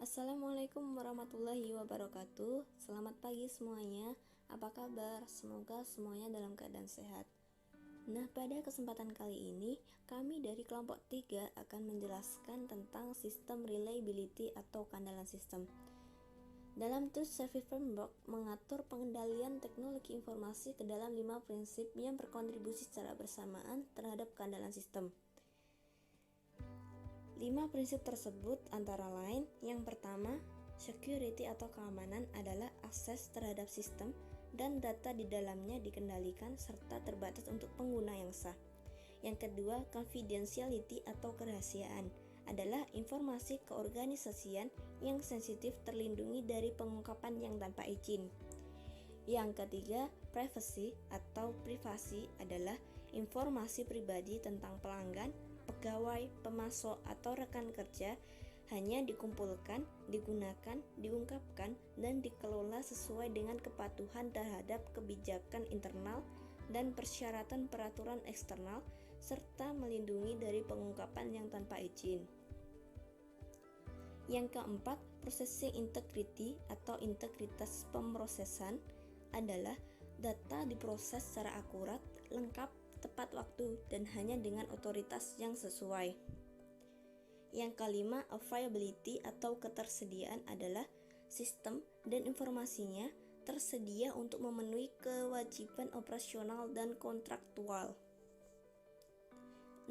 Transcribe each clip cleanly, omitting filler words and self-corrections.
Assalamualaikum warahmatullahi wabarakatuh. Selamat pagi semuanya. Apa kabar? Semoga semuanya dalam keadaan sehat. Nah, pada kesempatan kali ini kami dari kelompok 3 akan menjelaskan tentang sistem reliability atau keandalan sistem. Dalam Trust Service Framework mengatur pengendalian teknologi informasi ke dalam 5 prinsip yang berkontribusi secara bersamaan terhadap keandalan sistem. 5 prinsip tersebut antara lain, yang pertama, security atau keamanan adalah akses terhadap sistem dan data di dalamnya dikendalikan serta terbatas untuk pengguna yang sah. Yang kedua, confidentiality atau kerahasiaan adalah informasi keorganisasian yang sensitif terlindungi dari pengungkapan yang tanpa izin. Yang ketiga, privacy atau privasi adalah informasi pribadi tentang pelanggan, pegawai, pemasok, atau rekan kerja hanya dikumpulkan, digunakan, diungkapkan, dan dikelola sesuai dengan kepatuhan terhadap kebijakan internal dan persyaratan peraturan eksternal, serta melindungi dari pengungkapan yang tanpa izin. Yang keempat, processing integrity atau integritas pemrosesan adalah data diproses secara akurat, lengkap, tepat waktu, dan hanya dengan otoritas yang sesuai. Yang kelima, availability atau ketersediaan adalah sistem dan informasinya tersedia untuk memenuhi kewajiban operasional dan kontraktual.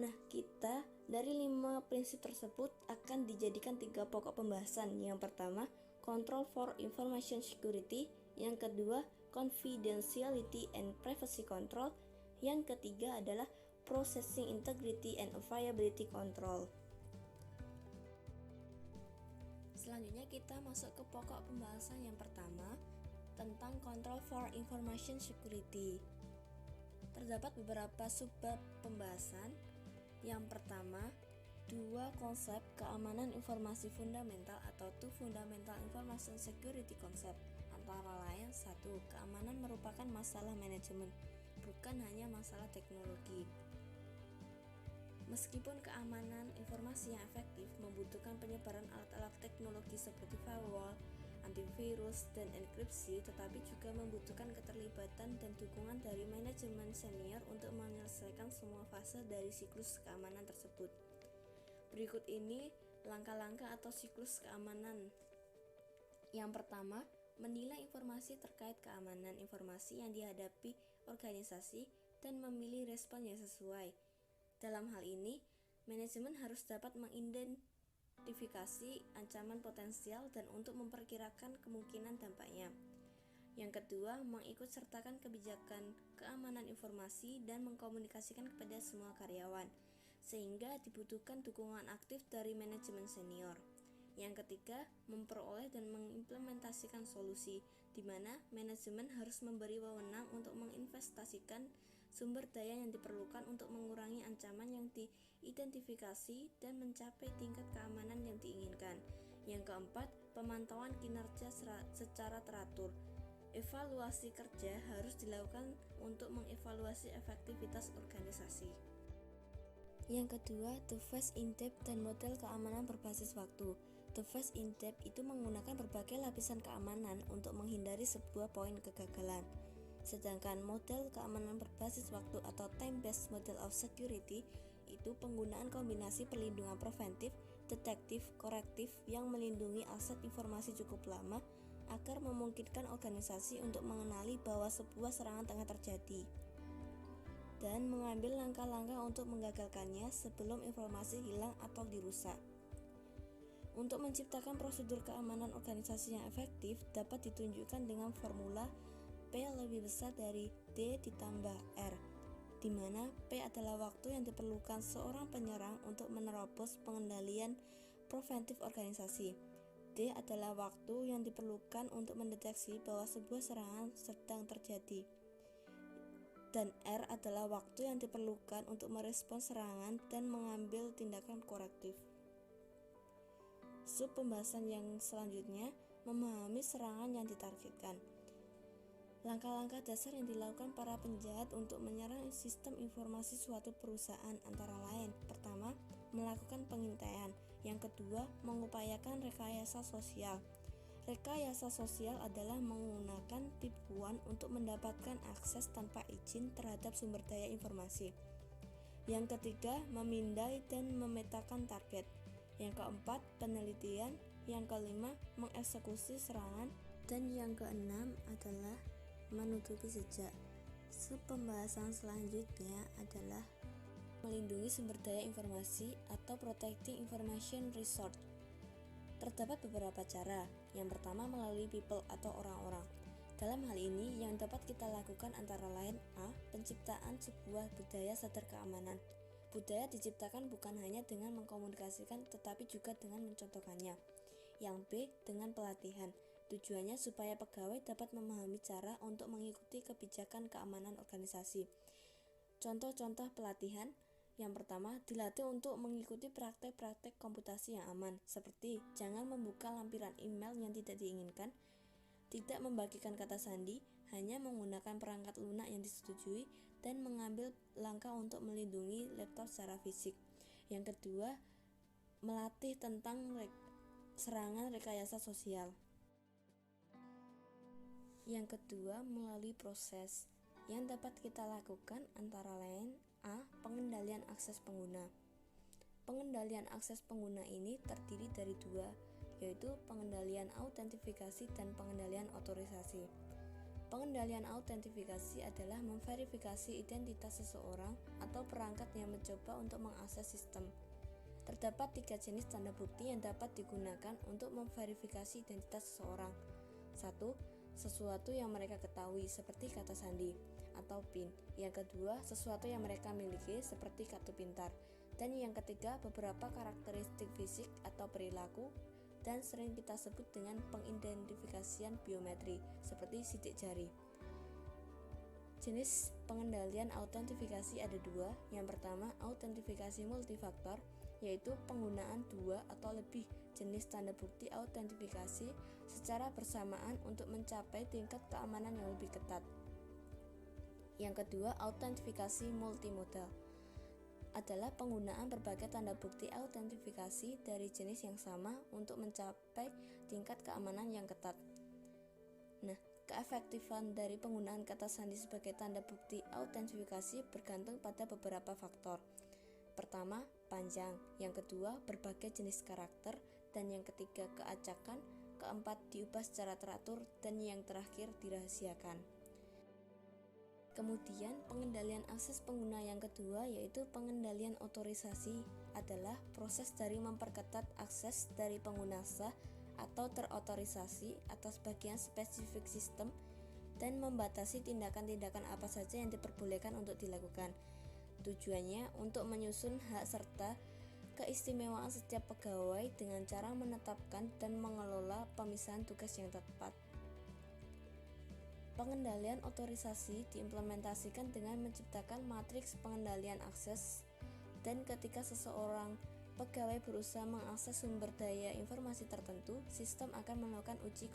Nah, kita dari 5 prinsip tersebut akan dijadikan 3 pokok pembahasan. Yang pertama, control for information security. Yang kedua, confidentiality and privacy control. Yang ketiga adalah processing integrity and availability control. Selanjutnya kita masuk ke pokok pembahasan yang pertama tentang control for information security. Terdapat beberapa subbab pembahasan. Yang pertama, 2 konsep keamanan informasi fundamental atau 2 fundamental information security concept. Antara lain, 1. Keamanan merupakan masalah manajemen, bukan hanya masalah teknologi. Meskipun keamanan informasi yang efektif membutuhkan penyebaran alat-alat teknologi seperti firewall, antivirus, dan enkripsi, tetapi juga membutuhkan keterlibatan dan dukungan dari manajemen senior untuk menyelesaikan semua fase dari siklus keamanan tersebut. Berikut ini langkah-langkah atau siklus keamanan. Yang pertama, menilai informasi terkait keamanan informasi yang dihadapi organisasi dan memilih respon yang sesuai. Dalam hal ini, manajemen harus dapat mengidentifikasi ancaman potensial dan untuk memperkirakan kemungkinan dampaknya. Yang kedua, mengikutsertakan kebijakan keamanan informasi dan mengkomunikasikan kepada semua karyawan, sehingga dibutuhkan dukungan aktif dari manajemen senior. Yang ketiga, memperoleh dan mengimplementasikan solusi, di mana manajemen harus memberi wewenang untuk menginvestasikan sumber daya yang diperlukan untuk mengurangi ancaman yang diidentifikasi dan mencapai tingkat keamanan yang diinginkan. Yang keempat, pemantauan kinerja secara teratur. Evaluasi kerja harus dilakukan untuk mengevaluasi efektivitas organisasi. Yang kedua, the phase in-depth dan model keamanan berbasis waktu. The phase in-depth itu menggunakan berbagai lapisan keamanan untuk menghindari sebuah poin kegagalan. Sedangkan model keamanan berbasis waktu atau time-based model of security itu penggunaan kombinasi perlindungan preventif, detektif, korektif yang melindungi aset informasi cukup lama agar memungkinkan organisasi untuk mengenali bahwa sebuah serangan tengah terjadi dan mengambil langkah-langkah untuk menggagalkannya sebelum informasi hilang atau dirusak. Untuk menciptakan prosedur keamanan organisasi yang efektif dapat ditunjukkan dengan formula P lebih besar dari D ditambah R, di mana P adalah waktu yang diperlukan seorang penyerang untuk menerobos pengendalian preventif organisasi. D adalah waktu yang diperlukan untuk mendeteksi bahwa sebuah serangan sedang terjadi. Dan R adalah waktu yang diperlukan untuk merespons serangan dan mengambil tindakan korektif. Sub pembahasan yang selanjutnya, memahami serangan yang ditargetkan. Langkah-langkah dasar yang dilakukan para penjahat untuk menyerang sistem informasi suatu perusahaan antara lain. Pertama, melakukan pengintaian. Yang kedua, mengupayakan rekayasa sosial. Rekayasa sosial adalah menggunakan tipuan untuk mendapatkan akses tanpa izin terhadap sumber daya informasi. Yang ketiga, memindai dan memetakan target. Yang keempat, penelitian. Yang kelima, mengeksekusi serangan. Dan yang keenam adalah menutupi jejak. Pembahasan selanjutnya adalah melindungi sumber daya informasi atau protecting information resource. Terdapat beberapa cara. Yang pertama, melalui people atau orang-orang. Dalam hal ini, yang dapat kita lakukan antara lain A. Penciptaan sebuah budaya sadar keamanan. Budaya diciptakan bukan hanya dengan mengkomunikasikan, tetapi juga dengan mencontohkannya. Yang B. Dengan pelatihan. Tujuannya supaya pegawai dapat memahami cara untuk mengikuti kebijakan keamanan organisasi. Contoh-contoh pelatihan. Yang pertama, dilatih untuk mengikuti praktek-praktek komputasi yang aman, seperti jangan membuka lampiran email yang tidak diinginkan, tidak membagikan kata sandi, hanya menggunakan perangkat lunak yang disetujui, dan mengambil langkah untuk melindungi laptop secara fisik. Yang kedua, melatih tentang serangan rekayasa sosial. Yang kedua, melalui proses yang dapat kita lakukan antara lain A. Pengendalian akses pengguna. Pengendalian akses pengguna ini terdiri dari dua, yaitu pengendalian autentifikasi dan pengendalian otorisasi. Pengendalian autentifikasi adalah memverifikasi identitas seseorang atau perangkat yang mencoba untuk mengakses sistem. Terdapat 3 jenis tanda bukti yang dapat digunakan untuk memverifikasi identitas seseorang. 1. Sesuatu yang mereka ketahui seperti kata sandi atau PIN. Yang kedua, sesuatu yang mereka miliki seperti kartu pintar. Dan yang ketiga, beberapa karakteristik fisik atau perilaku dan sering kita sebut dengan pengidentifikasian biometri seperti sidik jari. Jenis pengendalian autentifikasi ada dua. Yang pertama, autentifikasi multifaktor, yaitu penggunaan 2 atau lebih jenis tanda bukti autentifikasi secara bersamaan untuk mencapai tingkat keamanan yang lebih ketat. Yang kedua, autentifikasi multimodal adalah penggunaan berbagai tanda bukti autentifikasi dari jenis yang sama untuk mencapai tingkat keamanan yang ketat. Nah, keefektifan dari penggunaan kata sandi sebagai tanda bukti autentifikasi bergantung pada beberapa faktor. Pertama, panjang. Yang kedua, berbagai jenis karakter. Dan yang ketiga, keacakan. Keempat, diubah secara teratur. Dan yang terakhir, dirahasiakan. Kemudian, pengendalian akses pengguna yang kedua, yaitu pengendalian otorisasi, adalah proses dari memperketat akses dari pengguna sah atau terotorisasi atas bagian spesifik sistem dan membatasi tindakan-tindakan apa saja yang diperbolehkan untuk dilakukan. Tujuannya untuk menyusun hak serta keistimewaan setiap pegawai dengan cara menetapkan dan mengelola pemisahan tugas yang tepat. Pengendalian otorisasi diimplementasikan dengan menciptakan matriks pengendalian akses, dan ketika seseorang pegawai berusaha mengakses sumber daya informasi tertentu, sistem akan melakukan uji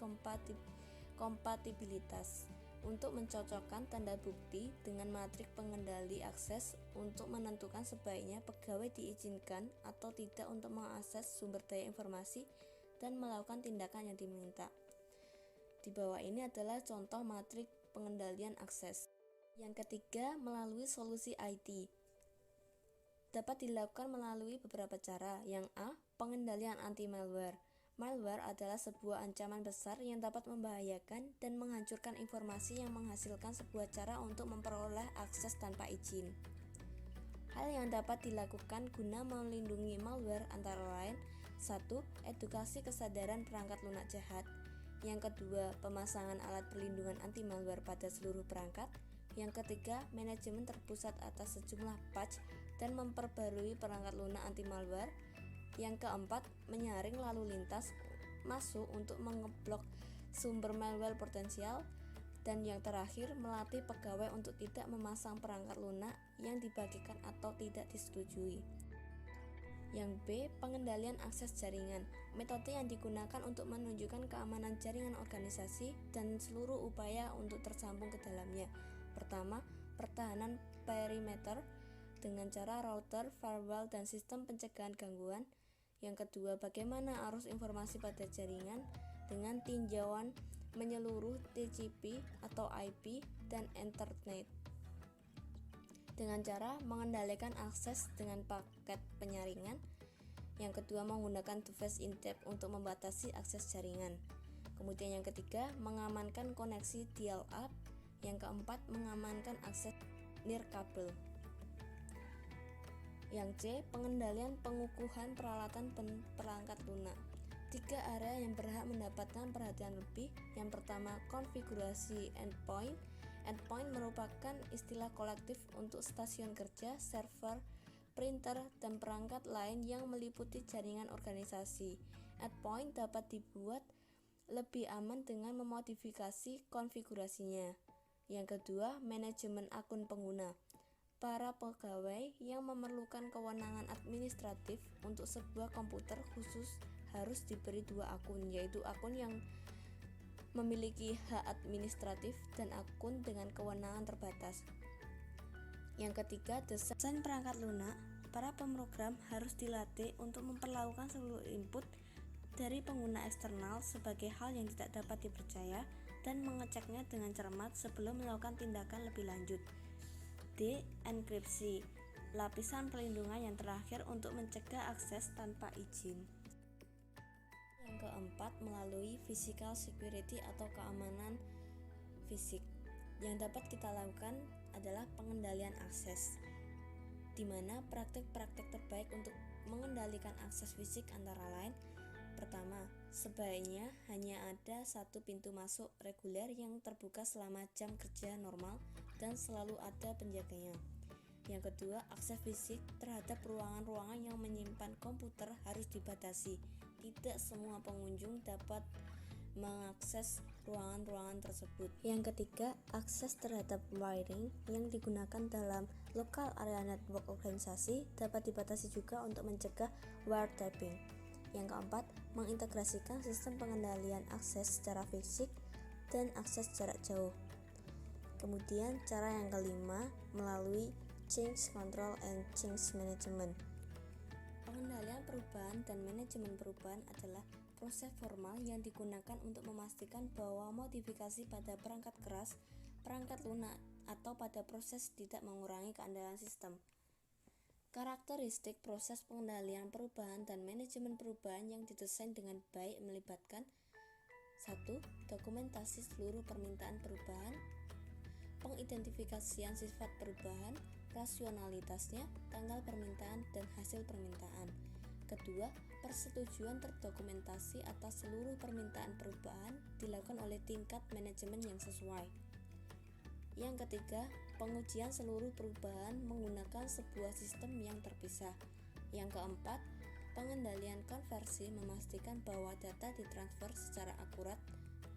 kompatibilitas untuk mencocokkan tanda bukti dengan matriks pengendali akses untuk menentukan sebaiknya pegawai diizinkan atau tidak untuk mengakses sumber daya informasi dan melakukan tindakan yang diminta. Di bawah ini adalah contoh matriks pengendalian akses. Yang ketiga, melalui solusi IT. Dapat dilakukan melalui beberapa cara. Yang A, pengendalian anti-malware. Malware adalah sebuah ancaman besar yang dapat membahayakan dan menghancurkan informasi yang menghasilkan sebuah cara untuk memperoleh akses tanpa izin. Hal yang dapat dilakukan guna melindungi malware antara lain 1. Edukasi kesadaran perangkat lunak jahat. Yang kedua, pemasangan alat perlindungan anti-malware pada seluruh perangkat. Yang ketiga, manajemen terpusat atas sejumlah patch dan memperbarui perangkat lunak anti-malware. Yang keempat, menyaring lalu lintas masuk untuk mengeblok sumber malware potensial. Dan yang terakhir, melatih pegawai untuk tidak memasang perangkat lunak yang dibagikan atau tidak disetujui. Yang B, pengendalian akses jaringan. Metode yang digunakan untuk menunjukkan keamanan jaringan organisasi dan seluruh upaya untuk tersambung ke dalamnya. Pertama, pertahanan perimeter dengan cara router, firewall, dan sistem pencegahan gangguan. Yang kedua, bagaimana arus informasi pada jaringan dengan tinjauan menyeluruh TCP atau IP dan Ethernet dengan cara mengendalikan akses dengan paket penyaringan. Yang kedua, menggunakan device in-depth untuk membatasi akses jaringan. Kemudian yang ketiga, mengamankan koneksi dial-up. Yang keempat, mengamankan akses nirkabel. Yang C, pengendalian pengukuhan peralatan perangkat lunak. 3 area yang berhak mendapatkan perhatian lebih. Yang pertama, konfigurasi endpoint. Endpoint merupakan istilah kolektif untuk stasiun kerja, server, printer, dan perangkat lain yang meliputi jaringan organisasi. Endpoint dapat dibuat lebih aman dengan memodifikasi konfigurasinya. Yang kedua, manajemen akun pengguna. Para pegawai yang memerlukan kewenangan administratif untuk sebuah komputer khusus harus diberi 2 akun, yaitu akun yang memiliki hak administratif dan akun dengan kewenangan terbatas. Yang ketiga, desain perangkat lunak. Para pemrogram harus dilatih untuk memperlakukan seluruh input dari pengguna eksternal sebagai hal yang tidak dapat dipercaya dan mengeceknya dengan cermat sebelum melakukan tindakan lebih lanjut. D. Enkripsi, lapisan perlindungan yang terakhir untuk mencegah akses tanpa izin. Yang keempat, melalui physical security atau keamanan fisik. Yang dapat kita lakukan adalah pengendalian akses, di mana praktik-praktik terbaik untuk mengendalikan akses fisik antara lain: pertama, sebaiknya hanya ada satu pintu masuk reguler yang terbuka selama jam kerja normal dan selalu ada penjaganya. Yang kedua, akses fisik terhadap ruangan-ruangan yang menyimpan komputer harus dibatasi. Tidak semua pengunjung dapat mengakses ruangan-ruangan tersebut. Yang ketiga, akses terhadap wiring yang digunakan dalam local area network organisasi dapat dibatasi juga untuk mencegah wiretapping. Yang keempat, mengintegrasikan sistem pengendalian akses secara fisik dan akses jarak jauh. Kemudian cara yang kelima, melalui change control and change management. Pengendalian perubahan dan manajemen perubahan adalah proses formal yang digunakan untuk memastikan bahwa modifikasi pada perangkat keras, perangkat lunak, atau pada proses tidak mengurangi keandalan sistem. Karakteristik proses pengendalian perubahan dan manajemen perubahan yang didesain dengan baik melibatkan 1. Dokumentasi seluruh permintaan perubahan, pengidentifikasian sifat perubahan, rasionalitasnya, tanggal permintaan, dan hasil permintaan. Kedua, persetujuan terdokumentasi atas seluruh permintaan perubahan dilakukan oleh tingkat manajemen yang sesuai. Yang ketiga, pengujian seluruh perubahan menggunakan sebuah sistem yang terpisah. Yang keempat, pengendalian konversi memastikan bahwa data ditransfer secara akurat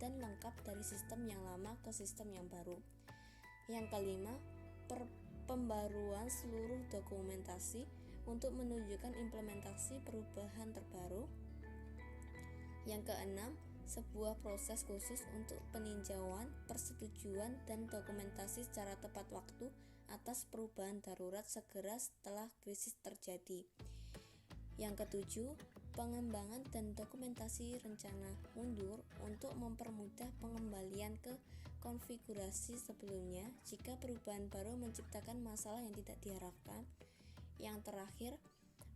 dan lengkap dari sistem yang lama ke sistem yang baru. Yang kelima, pembaruan seluruh dokumentasi untuk menunjukkan implementasi perubahan terbaru. Yang keenam, sebuah proses khusus untuk peninjauan, persetujuan, dan dokumentasi secara tepat waktu atas perubahan darurat segera setelah krisis terjadi. Yang ketujuh, pengembangan dan dokumentasi rencana mundur untuk mempermudah pengembalian ke konfigurasi sebelumnya jika perubahan baru menciptakan masalah yang tidak diharapkan. Yang terakhir,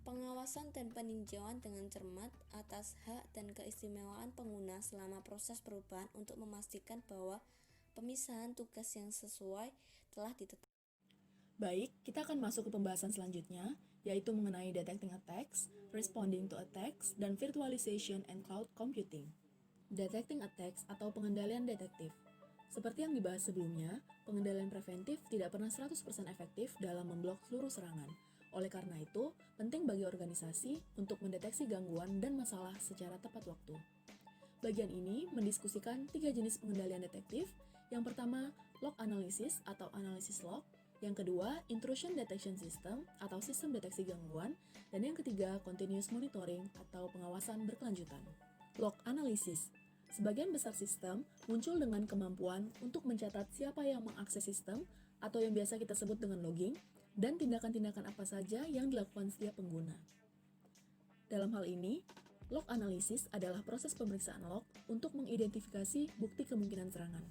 pengawasan dan peninjauan dengan cermat atas hak dan keistimewaan pengguna selama proses perubahan untuk memastikan bahwa pemisahan tugas yang sesuai telah ditetapkan. Baik, kita akan masuk ke pembahasan selanjutnya, yaitu mengenai detecting attacks, responding to attacks, dan virtualization and cloud computing. Detecting attacks atau pengendalian detektif. Seperti yang dibahas sebelumnya, pengendalian preventif tidak pernah 100% efektif dalam memblok seluruh serangan. Oleh karena itu, penting bagi organisasi untuk mendeteksi gangguan dan masalah secara tepat waktu. Bagian ini mendiskusikan 3 jenis pengendalian detektif. Yang pertama, log analysis atau analysis log. Yang kedua, intrusion detection system atau sistem deteksi gangguan. Dan yang ketiga, continuous monitoring atau pengawasan berkelanjutan. Log analysis. Sebagian besar sistem muncul dengan kemampuan untuk mencatat siapa yang mengakses sistem atau yang biasa kita sebut dengan logging, dan tindakan-tindakan apa saja yang dilakukan setiap pengguna. Dalam hal ini, log analysis adalah proses pemeriksaan log untuk mengidentifikasi bukti kemungkinan serangan.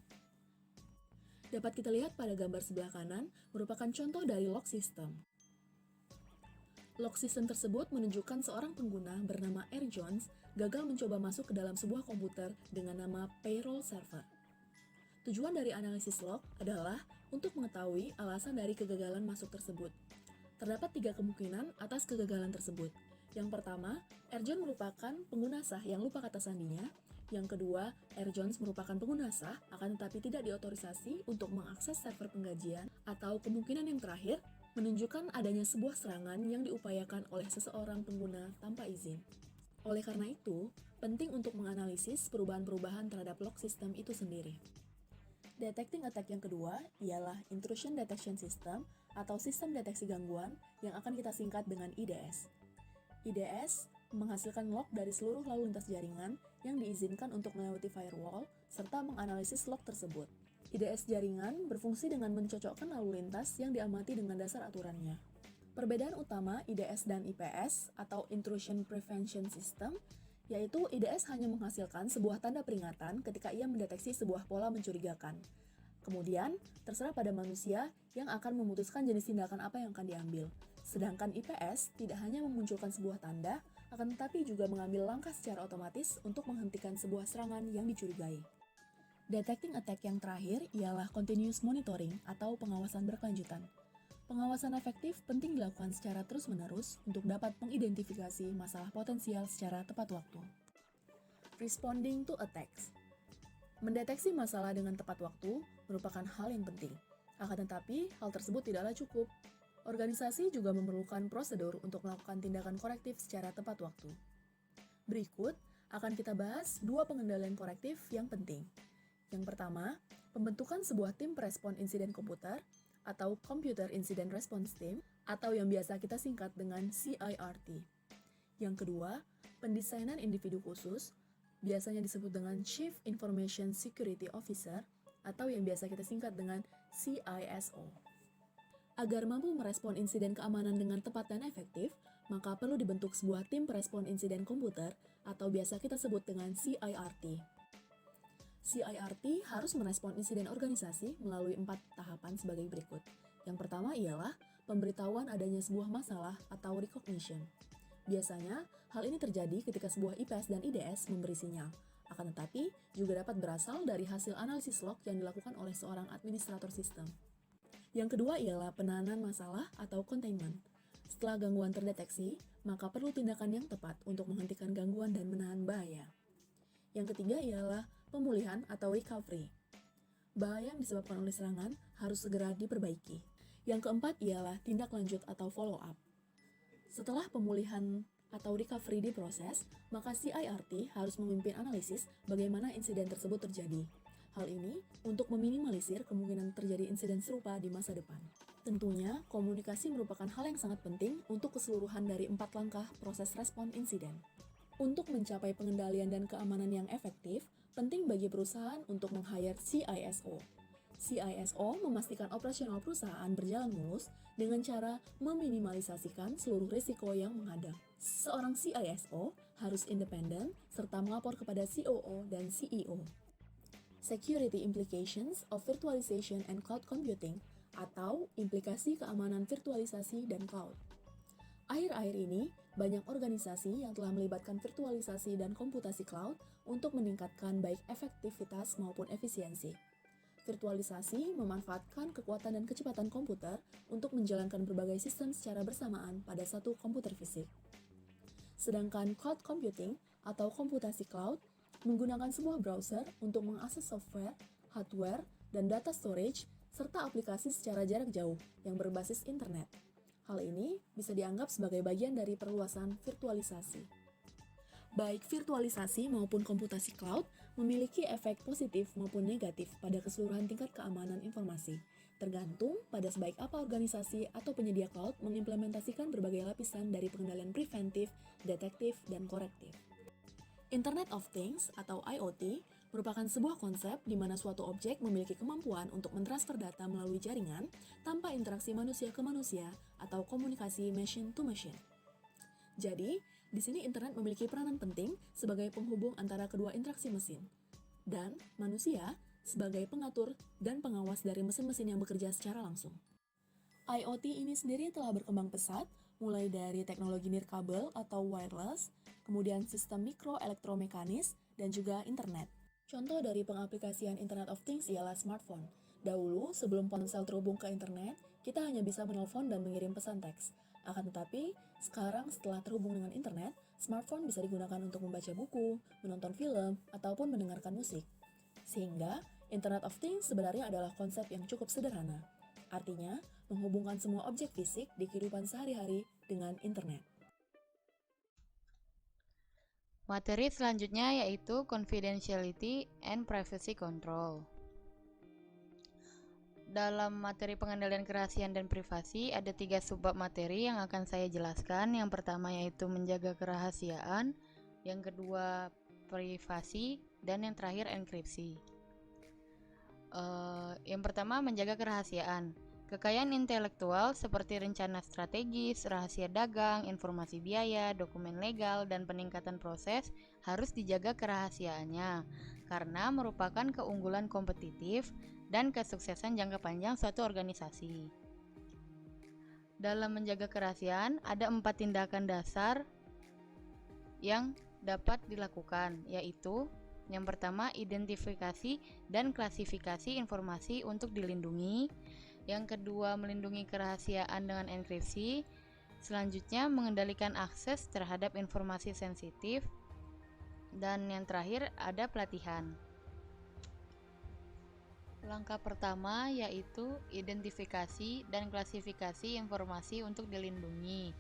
Dapat kita lihat pada gambar sebelah kanan merupakan contoh dari log system. Log system tersebut menunjukkan seorang pengguna bernama R. Jones gagal mencoba masuk ke dalam sebuah komputer dengan nama payroll server. Tujuan dari analisis log adalah untuk mengetahui alasan dari kegagalan masuk tersebut. Terdapat 3 kemungkinan atas kegagalan tersebut. Yang pertama, R. Jones merupakan pengguna sah yang lupa kata sandinya. Yang kedua, R. Jones merupakan pengguna sah akan tetapi tidak diotorisasi untuk mengakses server penggajian. Atau kemungkinan yang terakhir, menunjukkan adanya sebuah serangan yang diupayakan oleh seseorang pengguna tanpa izin. Oleh karena itu, penting untuk menganalisis perubahan-perubahan terhadap log system itu sendiri. Detecting attack yang kedua ialah Intrusion Detection System atau sistem deteksi gangguan yang akan kita singkat dengan IDS. IDS menghasilkan log dari seluruh lalu lintas jaringan yang diizinkan untuk melewati firewall serta menganalisis log tersebut. IDS jaringan berfungsi dengan mencocokkan lalu lintas yang diamati dengan dasar aturannya. Perbedaan utama IDS dan IPS atau Intrusion Prevention System yaitu IDS hanya menghasilkan sebuah tanda peringatan ketika ia mendeteksi sebuah pola mencurigakan. Kemudian, terserah pada manusia yang akan memutuskan jenis tindakan apa yang akan diambil. Sedangkan IPS tidak hanya memunculkan sebuah tanda, akan tetapi juga mengambil langkah secara otomatis untuk menghentikan sebuah serangan yang dicurigai. Detecting attack yang terakhir ialah continuous monitoring atau pengawasan berkelanjutan. Pengawasan efektif penting dilakukan secara terus-menerus untuk dapat mengidentifikasi masalah potensial secara tepat waktu. Responding to attacks. Mendeteksi masalah dengan tepat waktu merupakan hal yang penting. Akan tetapi, hal tersebut tidaklah cukup. Organisasi juga memerlukan prosedur untuk melakukan tindakan korektif secara tepat waktu. Berikut akan kita bahas 2 pengendalian korektif yang penting. Yang pertama, pembentukan sebuah tim perespon insiden komputer atau Computer Incident Response Team atau yang biasa kita singkat dengan CIRT. Yang kedua, pendesainan individu khusus, biasanya disebut dengan Chief Information Security Officer atau yang biasa kita singkat dengan CISO. Agar mampu merespon insiden keamanan dengan tepat dan efektif, maka perlu dibentuk sebuah tim perespon insiden komputer atau biasa kita sebut dengan CIRT. CIRT harus merespon insiden organisasi melalui 4 tahapan sebagai berikut. Yang pertama ialah pemberitahuan adanya sebuah masalah atau recognition. Biasanya, hal ini terjadi ketika sebuah IPS dan IDS memberi sinyal. Akan tetapi, juga dapat berasal dari hasil analisis log yang dilakukan oleh seorang administrator sistem. Yang kedua ialah penanganan masalah atau containment. Setelah gangguan terdeteksi, maka perlu tindakan yang tepat untuk menghentikan gangguan dan menahan bahaya. Yang ketiga ialah pemulihan atau recovery. Bahaya yang disebabkan oleh serangan harus segera diperbaiki. Yang keempat ialah tindak lanjut atau follow up. Setelah pemulihan atau recovery diproses, maka CIRT harus memimpin analisis bagaimana insiden tersebut terjadi. Hal ini untuk meminimalisir kemungkinan terjadi insiden serupa di masa depan. Tentunya, komunikasi merupakan hal yang sangat penting untuk keseluruhan dari 4 langkah proses respon insiden. Untuk mencapai pengendalian dan keamanan yang efektif, penting bagi perusahaan untuk meng-hire CISO. CISO memastikan operasional perusahaan berjalan mulus dengan cara meminimalisasikan seluruh risiko yang menghadang. Seorang CISO harus independen serta melapor kepada COO dan CEO. Security Implications of Virtualization and Cloud Computing atau implikasi keamanan virtualisasi dan cloud. Akhir-akhir ini, banyak organisasi yang telah melibatkan virtualisasi dan komputasi cloud untuk meningkatkan baik efektivitas maupun efisiensi. Virtualisasi memanfaatkan kekuatan dan kecepatan komputer untuk menjalankan berbagai sistem secara bersamaan pada satu komputer fisik. Sedangkan cloud computing atau komputasi cloud menggunakan sebuah browser untuk mengakses software, hardware, dan data storage, serta aplikasi secara jarak jauh yang berbasis internet. Hal ini bisa dianggap sebagai bagian dari perluasan virtualisasi. Baik virtualisasi maupun komputasi cloud memiliki efek positif maupun negatif pada keseluruhan tingkat keamanan informasi, tergantung pada sebaik apa organisasi atau penyedia cloud mengimplementasikan berbagai lapisan dari pengendalian preventif, detektif, dan korektif. Internet of Things atau IoT merupakan sebuah konsep di mana suatu objek memiliki kemampuan untuk mentransfer data melalui jaringan tanpa interaksi manusia ke manusia atau komunikasi machine to machine. Jadi, Di sini internet memiliki peranan penting sebagai penghubung antara kedua interaksi mesin, dan manusia sebagai pengatur dan pengawas dari mesin-mesin yang bekerja secara langsung. IoT ini sendiri telah berkembang pesat, mulai dari teknologi nirkabel atau wireless, kemudian sistem mikroelektromekanis, dan juga internet. Contoh dari pengaplikasian Internet of Things ialah smartphone. Dahulu, sebelum ponsel terhubung ke internet, kita hanya bisa menelpon dan mengirim pesan teks. Akan tetapi, sekarang setelah terhubung dengan internet, smartphone bisa digunakan untuk membaca buku, menonton film, ataupun mendengarkan musik. Sehingga, Internet of Things sebenarnya adalah konsep yang cukup sederhana. Artinya, menghubungkan semua objek fisik di kehidupan sehari-hari dengan internet. Materi selanjutnya yaitu confidentiality and privacy control. Dalam materi pengendalian kerahasiaan dan privasi, ada 3 subbab materi yang akan saya jelaskan. Yang pertama yaitu menjaga kerahasiaan, yang kedua privasi, dan yang terakhir enkripsi. Yang pertama, menjaga kerahasiaan. Kekayaan intelektual seperti rencana strategis, rahasia dagang, informasi biaya, dokumen legal, dan peningkatan proses harus dijaga kerahasiaannya karena merupakan keunggulan kompetitif dan kesuksesan jangka panjang suatu organisasi. Dalam menjaga kerahasiaan, ada 4 tindakan dasar yang dapat dilakukan, yaitu yang pertama, identifikasi dan klasifikasi informasi untuk dilindungi. Yang kedua, melindungi kerahasiaan dengan enkripsi. Selanjutnya, mengendalikan akses terhadap informasi sensitif. Dan yang terakhir, ada pelatihan. Langkah pertama yaitu identifikasi dan klasifikasi informasi untuk dilindungi.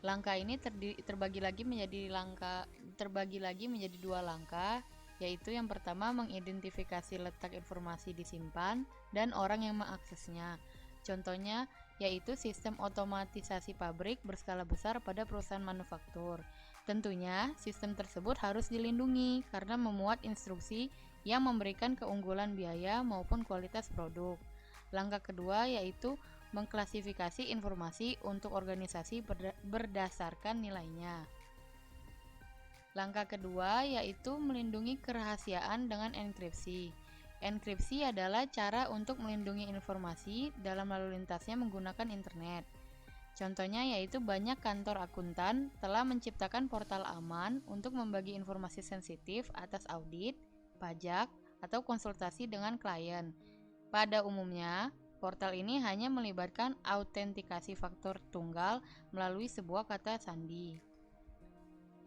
Langkah ini terbagi lagi menjadi 2 langkah, yaitu yang pertama mengidentifikasi letak informasi disimpan dan orang yang mengaksesnya. Contohnya yaitu sistem otomatisasi pabrik berskala besar pada perusahaan manufaktur. Tentunya sistem tersebut harus dilindungi karena memuat instruksi yang memberikan keunggulan biaya maupun kualitas produk. Langkah kedua yaitu mengklasifikasi informasi untuk organisasi berdasarkan nilainya. Langkah kedua yaitu melindungi kerahasiaan dengan enkripsi. Enkripsi adalah cara untuk melindungi informasi dalam lalu lintasnya menggunakan internet. Contohnya yaitu banyak kantor akuntan telah menciptakan portal aman untuk membagi informasi sensitif atas audit, pajak, atau konsultasi dengan klien. Pada umumnya, portal ini hanya melibatkan autentikasi faktor tunggal melalui sebuah kata sandi.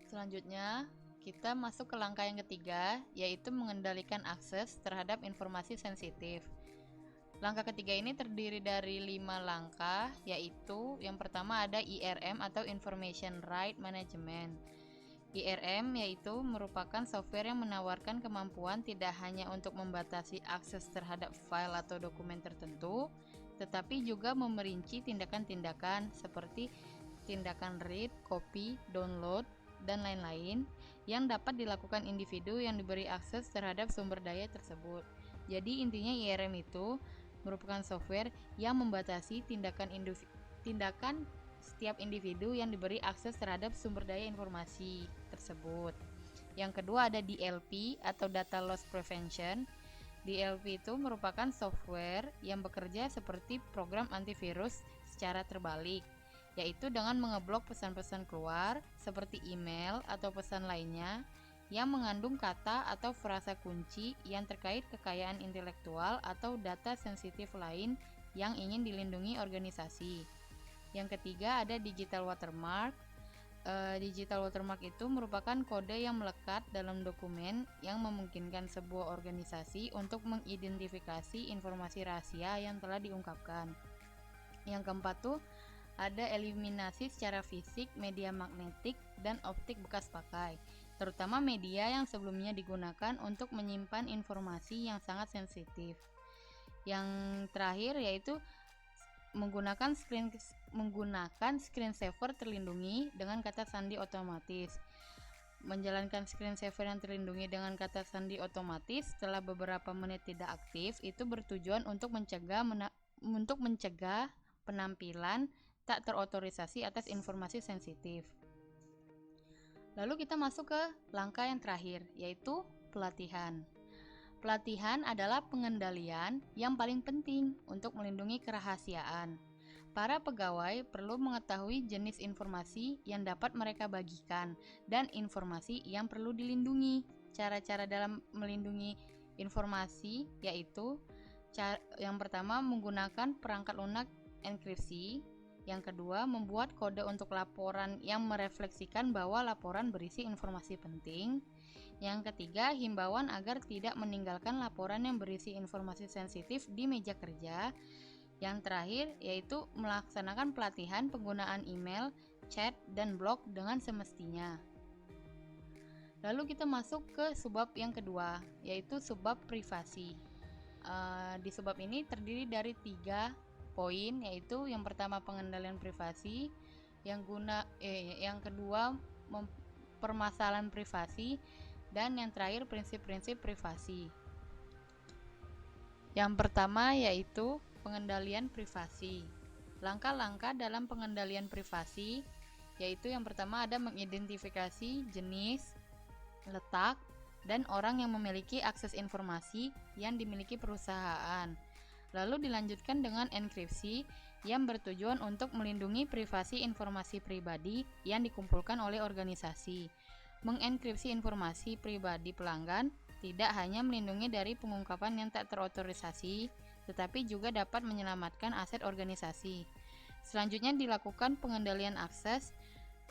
Selanjutnya, kita masuk ke langkah yang ketiga, yaitu mengendalikan akses terhadap informasi sensitif. Langkah ketiga ini terdiri dari 5 langkah, yaitu yang pertama ada IRM atau Information Right Management. IRM yaitu merupakan software yang menawarkan kemampuan tidak hanya untuk membatasi akses terhadap file atau dokumen tertentu, tetapi juga memerinci tindakan-tindakan seperti tindakan read, copy, download, dan lain-lain yang dapat dilakukan individu yang diberi akses terhadap sumber daya tersebut. Jadi intinya IRM itu merupakan software yang membatasi tindakan setiap individu yang diberi akses terhadap sumber daya informasi tersebut. Yang kedua ada DLP atau Data Loss Prevention. DLP itu merupakan software yang bekerja seperti program antivirus secara terbalik, yaitu dengan mengeblok pesan-pesan keluar seperti email atau pesan lainnya yang mengandung kata atau frasa kunci yang terkait kekayaan intelektual atau data sensitif lain yang ingin dilindungi organisasi. Yang ketiga ada digital watermark. Digital watermark itu merupakan kode yang melekat dalam dokumen yang memungkinkan sebuah organisasi untuk mengidentifikasi informasi rahasia yang telah diungkapkan. Yang keempat tuh ada eliminasi secara fisik media magnetik dan optik bekas pakai, terutama media yang sebelumnya digunakan untuk menyimpan informasi yang sangat sensitif. Yang terakhir yaitu menggunakan screensaver terlindungi dengan kata sandi otomatis. Menjalankan screensaver yang terlindungi dengan kata sandi otomatis setelah beberapa menit tidak aktif itu bertujuan untuk mencegah penampilan tak terotorisasi atas informasi sensitif. Lalu kita masuk ke langkah yang terakhir, yaitu pelatihan. Pelatihan adalah pengendalian yang paling penting untuk melindungi kerahasiaan. Para pegawai perlu mengetahui jenis informasi yang dapat mereka bagikan dan informasi yang perlu dilindungi. Cara-cara dalam melindungi informasi yaitu yang pertama menggunakan perangkat lunak enkripsi, yang kedua membuat kode untuk laporan yang merefleksikan bahwa laporan berisi informasi penting, yang ketiga himbauan agar tidak meninggalkan laporan yang berisi informasi sensitif di meja kerja, yang terakhir yaitu melaksanakan pelatihan penggunaan email, chat, dan blog dengan semestinya. Lalu kita masuk ke subbab yang kedua, yaitu subbab privasi. Di subbab ini terdiri dari 3 poin, yaitu yang pertama pengendalian privasi, yang kedua permasalahan privasi, dan yang terakhir prinsip-prinsip privasi. Yang pertama yaitu pengendalian privasi. Langkah-langkah dalam pengendalian privasi yaitu yang pertama ada mengidentifikasi jenis, letak, dan orang yang memiliki akses informasi yang dimiliki perusahaan. Lalu dilanjutkan dengan enkripsi yang bertujuan untuk melindungi privasi informasi pribadi yang dikumpulkan oleh organisasi. Mengenkripsi informasi pribadi pelanggan tidak hanya melindungi dari pengungkapan yang tak terotorisasi, tetapi juga dapat menyelamatkan aset organisasi. Selanjutnya dilakukan pengendalian akses.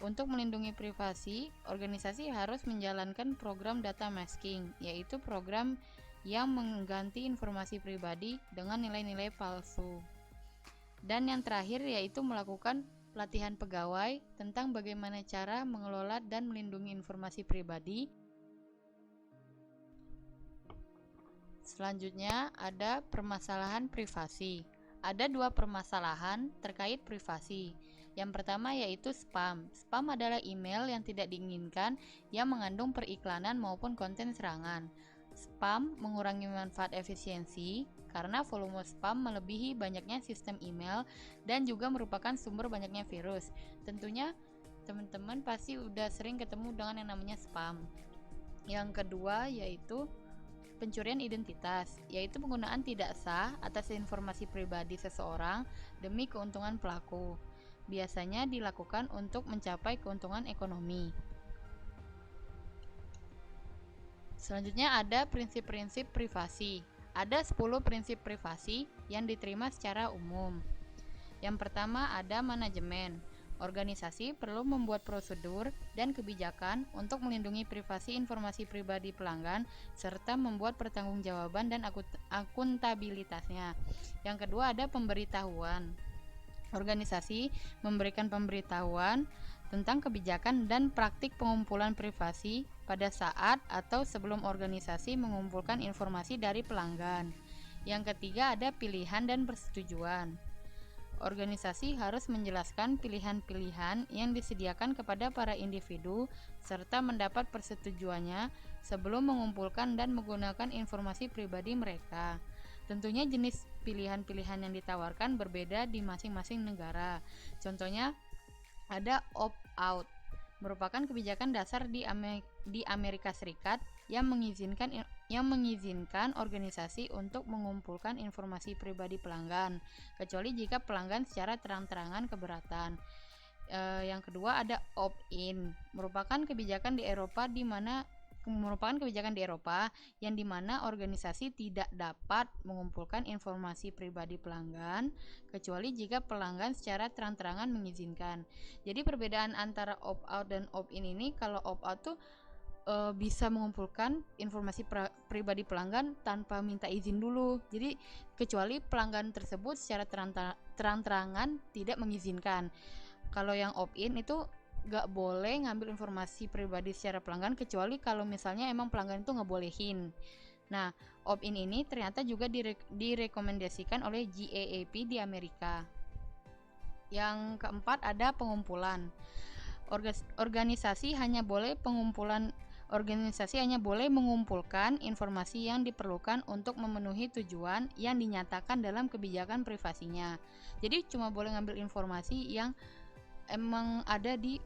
Untuk melindungi privasi, organisasi harus menjalankan program data masking, yaitu program yang mengganti informasi pribadi dengan nilai-nilai palsu. Dan yang terakhir yaitu melakukan pelatihan pegawai tentang bagaimana cara mengelola dan melindungi informasi pribadi. Selanjutnya ada permasalahan privasi. Ada 2 permasalahan terkait privasi. Yang pertama yaitu spam. Spam adalah email yang tidak diinginkan yang mengandung periklanan maupun konten serangan. Spam mengurangi manfaat efisiensi karena volume spam melebihi banyaknya sistem email dan juga merupakan sumber banyaknya virus. Tentunya teman-teman pasti udah sering ketemu dengan yang namanya spam. Yang kedua yaitu pencurian identitas, yaitu penggunaan tidak sah atas informasi pribadi seseorang demi keuntungan pelaku. Biasanya dilakukan untuk mencapai keuntungan ekonomi. Selanjutnya ada prinsip-prinsip privasi. Ada 10 prinsip privasi yang diterima secara umum. Yang pertama ada manajemen. Organisasi perlu membuat prosedur dan kebijakan untuk melindungi privasi informasi pribadi pelanggan serta membuat pertanggungjawaban dan akuntabilitasnya. Yang kedua ada pemberitahuan. Organisasi memberikan pemberitahuan tentang kebijakan dan praktik pengumpulan privasi pada saat atau sebelum organisasi mengumpulkan informasi dari pelanggan. Yang ketiga ada pilihan dan persetujuan. Organisasi harus menjelaskan pilihan-pilihan yang disediakan kepada para individu serta mendapat persetujuannya sebelum mengumpulkan dan menggunakan informasi pribadi mereka. Tentunya jenis pilihan-pilihan yang ditawarkan berbeda di masing-masing negara. Contohnya ada opt-out, merupakan kebijakan dasar di Amerika Serikat yang mengizinkan organisasi untuk mengumpulkan informasi pribadi pelanggan, kecuali jika pelanggan secara terang-terangan keberatan. Yang kedua ada opt-in, merupakan kebijakan di Eropa yang dimana organisasi tidak dapat mengumpulkan informasi pribadi pelanggan kecuali jika pelanggan secara terang-terangan mengizinkan. Jadi perbedaan antara opt-out dan opt-in ini, kalau opt-out tuh bisa mengumpulkan informasi pribadi pelanggan tanpa minta izin dulu. Jadi kecuali pelanggan tersebut secara terang-terangan tidak mengizinkan. Kalau yang opt-in itu gak boleh ngambil informasi pribadi secara pelanggan kecuali kalau misalnya emang pelanggan itu ngebolehin. Nah, opt-in ini ternyata juga direkomendasikan oleh GAAP di Amerika. Yang keempat ada pengumpulan. Organisasi hanya boleh mengumpulkan informasi yang diperlukan untuk memenuhi tujuan yang dinyatakan dalam kebijakan privasinya. Jadi cuma boleh ngambil informasi yang emang ada di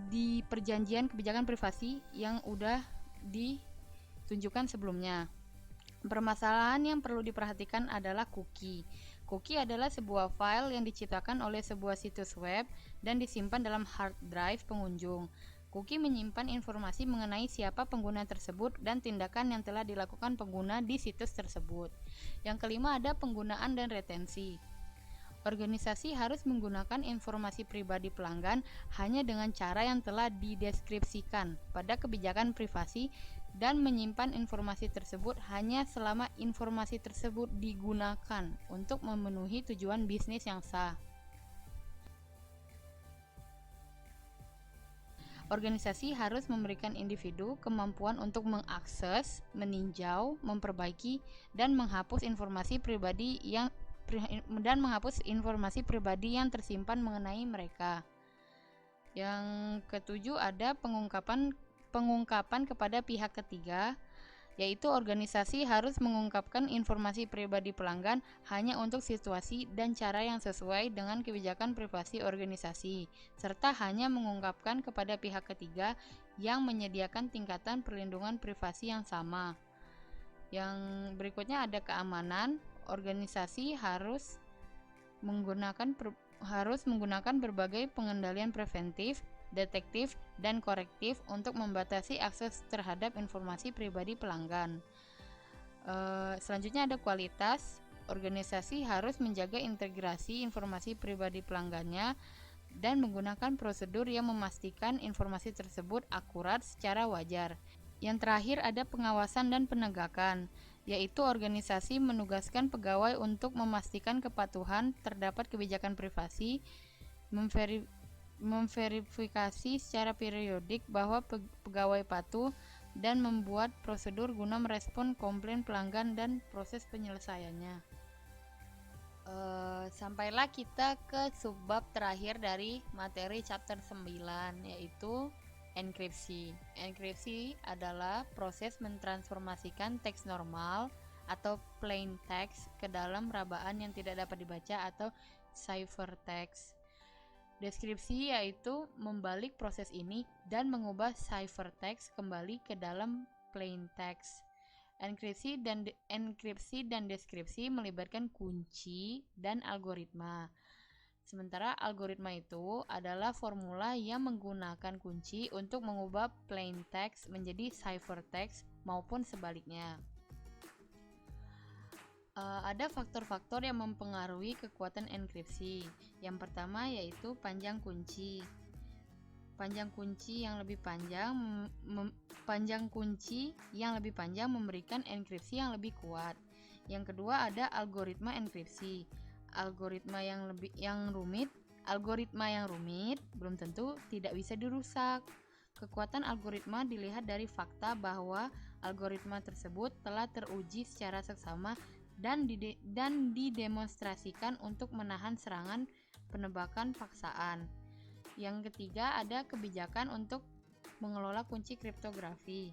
di perjanjian kebijakan privasi yang udah ditunjukkan sebelumnya. Permasalahan yang perlu diperhatikan adalah cookie. Cookie adalah sebuah file yang diciptakan oleh sebuah situs web dan disimpan dalam hard drive pengunjung. Cookie menyimpan informasi mengenai siapa pengguna tersebut dan tindakan yang telah dilakukan pengguna di situs tersebut. Yang kelima ada penggunaan dan retensi. Organisasi harus menggunakan informasi pribadi pelanggan hanya dengan cara yang telah dideskripsikan pada kebijakan privasi dan menyimpan informasi tersebut hanya selama informasi tersebut digunakan untuk memenuhi tujuan bisnis yang sah. Organisasi harus memberikan individu kemampuan untuk mengakses, meninjau, memperbaiki, dan menghapus informasi pribadi yang tersimpan mengenai mereka. Yang ketujuh ada pengungkapan kepada pihak ketiga, yaitu organisasi harus mengungkapkan informasi pribadi pelanggan hanya untuk situasi dan cara yang sesuai dengan kebijakan privasi organisasi, serta hanya mengungkapkan kepada pihak ketiga yang menyediakan tingkatan perlindungan privasi yang sama. Yang berikutnya ada keamanan. Organisasi harus menggunakan berbagai pengendalian preventif, detektif, dan korektif untuk membatasi akses terhadap informasi pribadi pelanggan. Selanjutnya ada kualitas. Organisasi harus menjaga integrasi informasi pribadi pelanggannya dan menggunakan prosedur yang memastikan informasi tersebut akurat secara wajar. Yang terakhir ada pengawasan dan penegakan, yaitu organisasi menugaskan pegawai untuk memastikan kepatuhan terhadap kebijakan privasi, memverifikasi secara periodik bahwa pegawai patuh, dan membuat prosedur guna merespon komplain pelanggan dan proses penyelesaiannya. Sampailah kita ke subbab terakhir dari materi chapter 9, yaitu enkripsi. Enkripsi adalah proses mentransformasikan teks normal atau plain text ke dalam rabaan yang tidak dapat dibaca atau ciphertext. Deskripsi yaitu membalik proses ini dan mengubah ciphertext kembali ke dalam plain text. Enkripsi dan deskripsi melibatkan kunci dan algoritma. Sementara algoritma itu adalah formula yang menggunakan kunci untuk mengubah plain text menjadi ciphertext maupun sebaliknya. Ada faktor-faktor yang mempengaruhi kekuatan enkripsi. Yang pertama yaitu panjang kunci. Panjang kunci yang lebih panjang memberikan enkripsi yang lebih kuat. Yang kedua ada algoritma enkripsi. Algoritma yang rumit belum tentu tidak bisa dirusak. Kekuatan algoritma dilihat dari fakta bahwa algoritma tersebut telah teruji secara seksama dan didemonstrasikan untuk menahan serangan penebakan paksaan. Yang ketiga ada kebijakan untuk mengelola kunci kriptografi.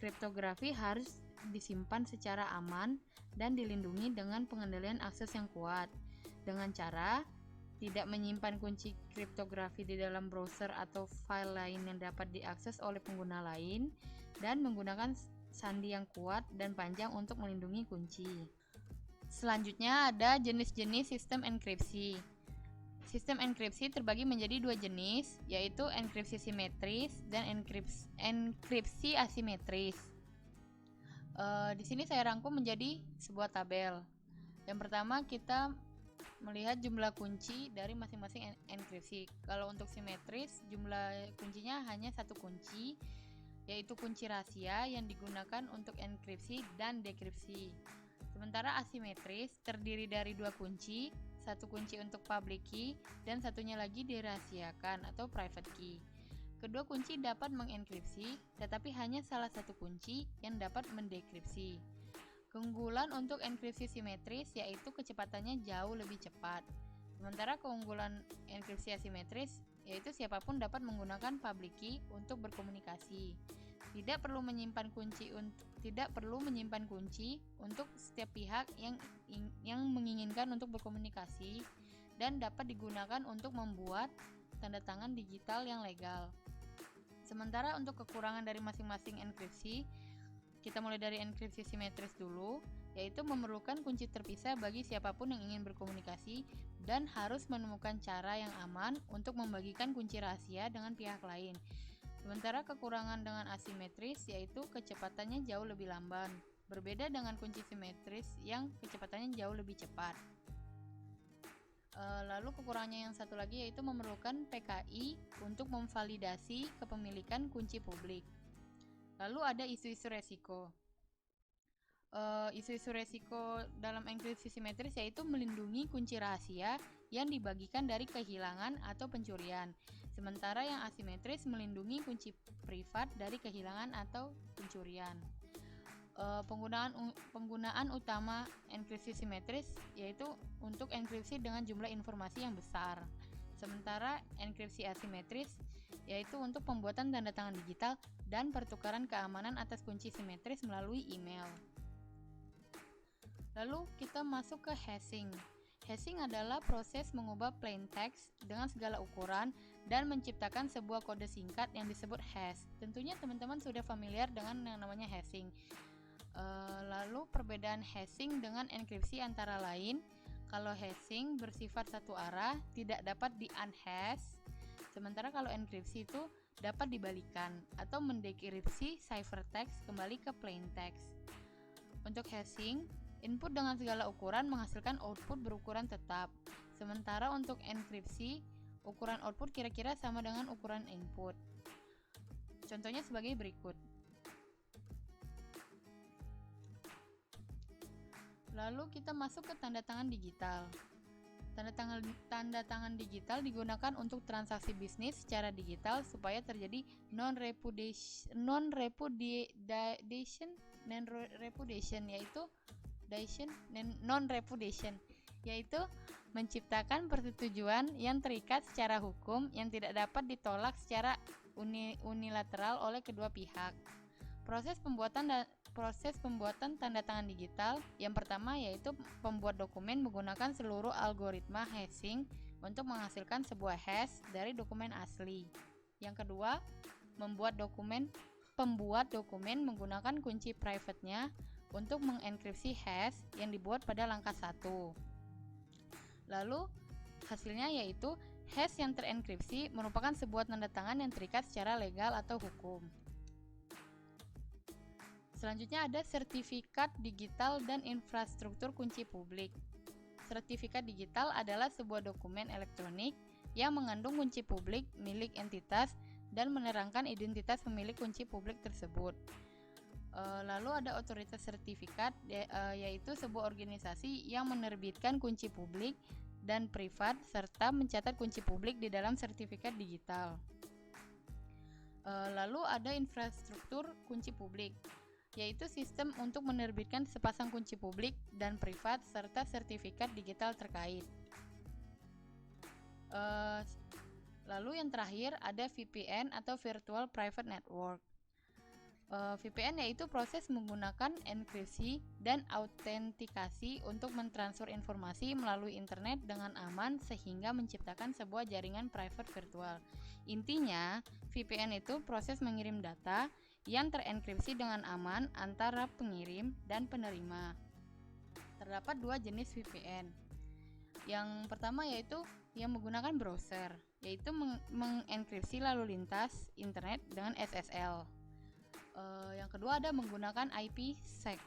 Kriptografi harus disimpan secara aman dan dilindungi dengan pengendalian akses yang kuat, dengan cara tidak menyimpan kunci kriptografi di dalam browser atau file lain yang dapat diakses oleh pengguna lain, dan menggunakan sandi yang kuat dan panjang untuk melindungi kunci. Selanjutnya ada jenis-jenis sistem enkripsi. Sistem enkripsi terbagi menjadi dua jenis, yaitu enkripsi simetris dan enkripsi asimetris. Di sini saya rangkum menjadi sebuah tabel. Yang pertama kita melihat jumlah kunci dari masing-masing enkripsi. Kalau untuk simetris, jumlah kuncinya hanya satu kunci, yaitu kunci rahasia yang digunakan untuk enkripsi dan dekripsi. Sementara asimetris terdiri dari dua kunci, satu kunci untuk public key dan satunya lagi dirahasiakan atau private key. Kedua kunci dapat mengenkripsi, tetapi hanya salah satu kunci yang dapat mendekripsi. Keunggulan untuk enkripsi simetris yaitu kecepatannya jauh lebih cepat. Sementara keunggulan enkripsi asimetris yaitu siapapun dapat menggunakan public key untuk berkomunikasi. Tidak perlu menyimpan kunci untuk setiap pihak yang menginginkan untuk berkomunikasi, dan dapat digunakan untuk membuat tanda tangan digital yang legal. Sementara untuk kekurangan dari masing-masing enkripsi, kita mulai dari enkripsi simetris dulu, yaitu memerlukan kunci terpisah bagi siapapun yang ingin berkomunikasi dan harus menemukan cara yang aman untuk membagikan kunci rahasia dengan pihak lain. Sementara kekurangan dengan asimetris, yaitu kecepatannya jauh lebih lamban, berbeda dengan kunci simetris yang kecepatannya jauh lebih cepat. Lalu kekurangannya yang satu lagi yaitu memerlukan PKI untuk memvalidasi kepemilikan kunci publik. Lalu ada isu-isu resiko. Isu-isu resiko dalam enkripsi simetris yaitu melindungi kunci rahasia yang dibagikan dari kehilangan atau pencurian. Sementara yang asimetris melindungi kunci privat dari kehilangan atau pencurian. Penggunaan utama enkripsi simetris yaitu untuk enkripsi dengan jumlah informasi yang besar. Sementara enkripsi asimetris yaitu untuk pembuatan tanda tangan digital dan pertukaran keamanan atas kunci simetris melalui email. Lalu kita masuk ke hashing. Hashing adalah proses mengubah plain text dengan segala ukuran dan menciptakan sebuah kode singkat yang disebut hash. Tentunya teman-teman sudah familiar dengan yang namanya hashing. Lalu perbedaan hashing dengan enkripsi antara lain, kalau hashing bersifat satu arah tidak dapat di-unhash, sementara kalau enkripsi itu dapat dibalikan atau mendekripsi ciphertext kembali ke plain text. Untuk hashing, input dengan segala ukuran menghasilkan output berukuran tetap, sementara untuk enkripsi, ukuran output kira-kira sama dengan ukuran input. Contohnya sebagai berikut. Lalu kita masuk ke tanda tangan digital. Tanda tangan digital digunakan untuk transaksi bisnis secara digital supaya terjadi non-repudiation yaitu menciptakan persetujuan yang terikat secara hukum yang tidak dapat ditolak secara unilateral oleh kedua pihak. Proses pembuatan tanda tangan digital yang pertama yaitu pembuat dokumen menggunakan seluruh algoritma hashing untuk menghasilkan sebuah hash dari dokumen asli. Yang kedua, pembuat dokumen menggunakan kunci private-nya untuk mengenkripsi hash yang dibuat pada langkah 1. Lalu hasilnya yaitu hash yang terenkripsi merupakan sebuah tanda tangan yang terikat secara legal atau hukum. Selanjutnya ada sertifikat digital dan infrastruktur kunci publik. Sertifikat digital adalah sebuah dokumen elektronik yang mengandung kunci publik milik entitas dan menerangkan identitas pemilik kunci publik tersebut. Lalu ada otoritas sertifikat yaitu sebuah organisasi yang menerbitkan kunci publik dan privat serta mencatat kunci publik di dalam sertifikat digital. Lalu ada infrastruktur kunci publik yaitu sistem untuk menerbitkan sepasang kunci publik dan privat serta sertifikat digital terkait. Lalu yang terakhir ada VPN atau Virtual Private Network. VPN yaitu proses menggunakan enkripsi dan autentikasi untuk mentransfer informasi melalui internet dengan aman sehingga menciptakan sebuah jaringan private virtual. Intinya, VPN itu proses mengirim data yang terenkripsi dengan aman antara pengirim dan penerima. Terdapat dua jenis VPN. Yang pertama yaitu yang menggunakan browser, yaitu mengenkripsi lalu lintas internet dengan SSL. Yang kedua ada menggunakan IPsec,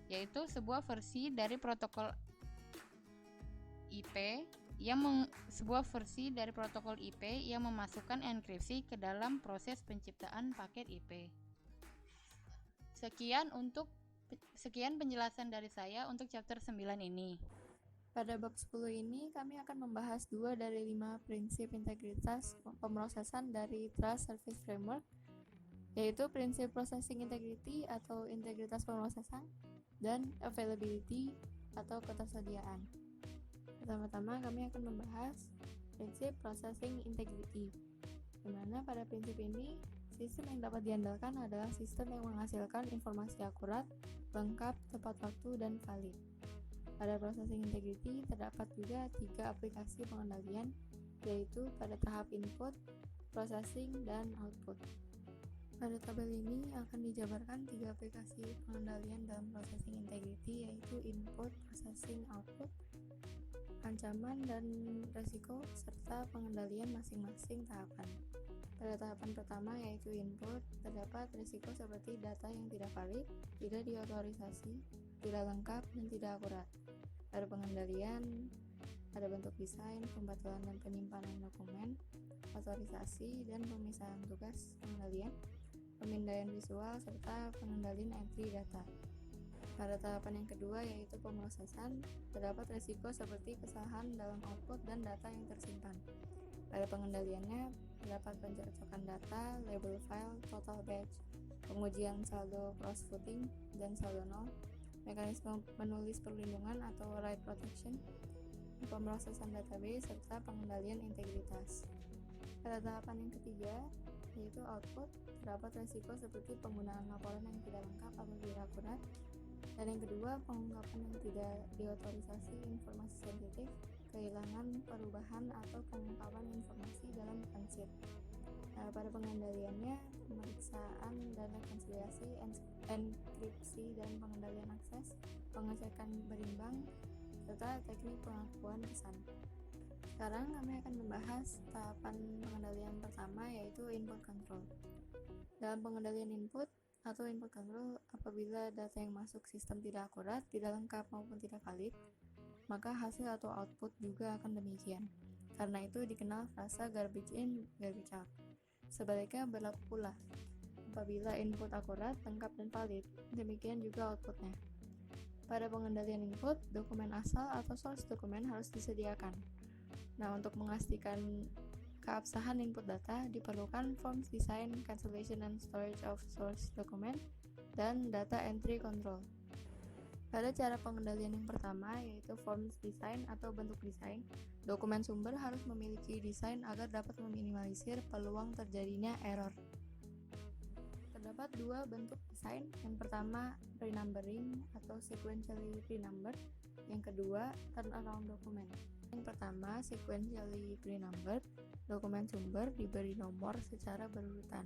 yaitu sebuah versi dari protokol IP yang memasukkan enkripsi ke dalam proses penciptaan paket IP. Sekian penjelasan dari saya untuk chapter 9 ini. Pada bab 10 ini, kami akan membahas 2 dari 5 prinsip integritas pemrosesan dari Trust Service Framework, yaitu prinsip Processing Integrity atau integritas pemrosesan dan Availability atau ketersediaan. Pertama-tama kami akan membahas prinsip Processing Integrity, di mana pada prinsip ini sistem yang dapat diandalkan adalah sistem yang menghasilkan informasi akurat, lengkap, tepat waktu, dan valid. Pada Processing Integrity terdapat juga 3 aplikasi pengendalian, yaitu pada tahap input, processing, dan output. Pada tabel ini akan dijabarkan 3 aplikasi pengendalian dalam processing integrity, yaitu input, processing, output, ancaman dan resiko, serta pengendalian masing-masing tahapan. Pada tahapan pertama yaitu input, terdapat risiko seperti data yang tidak valid, tidak diotorisasi, tidak lengkap, dan tidak akurat. Pada pengendalian, ada bentuk desain, pembatalan dan penyimpanan dokumen, otorisasi dan pemisahan tugas pengendalian, pemindaian visual, serta pengendalian entry data. Pada tahapan yang kedua yaitu pemrosesan, terdapat risiko seperti kesalahan dalam output dan data yang tersimpan. Pada pengendaliannya, terdapat pencocokan data, label file, total batch, pengujian saldo cross-footing dan saldo nol, mekanisme menulis perlindungan atau write protection, pemrosesan database, serta pengendalian integritas. Pada tahapan yang ketiga, yaitu output, terdapat risiko seperti penggunaan laporan yang tidak lengkap atau tidak akurat, dan yang kedua, pengungkapan yang tidak diotorisasi informasi sensitif, kehilangan, perubahan, atau pengungkapan informasi dalam transit. Pada pengendaliannya, pemeriksaan dan rekonsiliasi, enkripsi dan pengendalian akses, pengecekan berimbang, serta teknik pengakuan pesan. Sekarang kami akan membahas tahapan pengendalian pertama, yaitu input control. Dalam pengendalian input atau input control, apabila data yang masuk sistem tidak akurat, tidak lengkap maupun tidak valid, maka hasil atau output juga akan demikian. Karena itu dikenal frasa garbage in, garbage out. Sebaliknya berlaku pula apabila input akurat, lengkap, dan valid, demikian juga outputnya. Pada pengendalian input, dokumen asal atau source dokumen harus disediakan. Nah, untuk memastikan keabsahan input data, diperlukan forms design, cancellation and storage of source document, dan data entry control. Pada cara pengendalian yang pertama, yaitu forms design atau bentuk desain, dokumen sumber harus memiliki desain agar dapat meminimalisir peluang terjadinya error. Terdapat dua bentuk desain, yang pertama renumbering atau sequentially renumbered, yang kedua turnaround document. Yang pertama, sequentially renumbered, dokumen sumber diberi nomor secara berurutan.